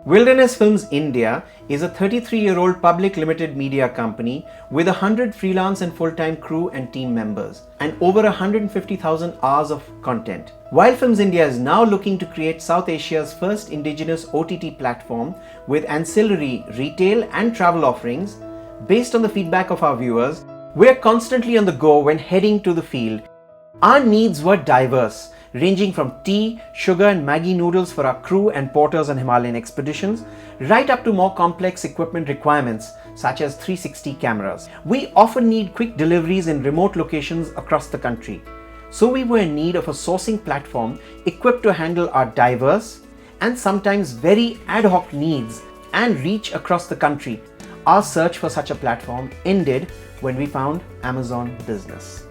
Wilderness Films India is a 33-year-old public limited media company with 100 freelance and full-time crew and team members and over 150,000 hours of content. WildFilms India is now looking to create South Asia's first indigenous OTT platform with ancillary retail and travel offerings. Based on the feedback of our viewers, we're constantly on the go when heading to the field. Our needs were diverse, ranging from tea, sugar and Maggi noodles for our crew and porters on Himalayan expeditions, right up to more complex equipment requirements such as 360 cameras. We often need quick deliveries in remote locations across the country. So we were in need of a sourcing platform equipped to handle our diverse and sometimes very ad hoc needs and reach across the country. Our search for such a platform ended when we found Amazon Business.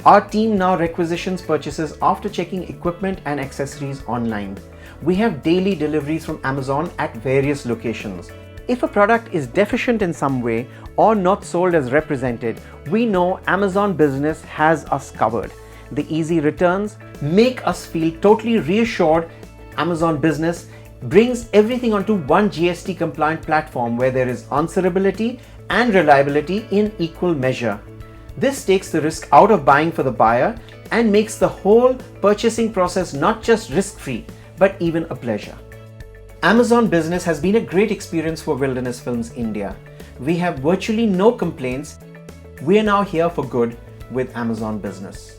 Our team now requisitions purchases after checking equipment and accessories online. We have daily deliveries from Amazon at various locations. If a product is deficient in some way or not sold as represented, we know Amazon Business has us covered. The easy returns make us feel totally reassured. Amazon Business brings everything onto one GST compliant platform where there is answerability and reliability in equal measure. This takes the risk out of buying for the buyer and makes the whole purchasing process not just risk-free, but even a pleasure. Amazon Business has been a great experience for Wilderness Films India. We have virtually no complaints. We are now here for good with Amazon Business.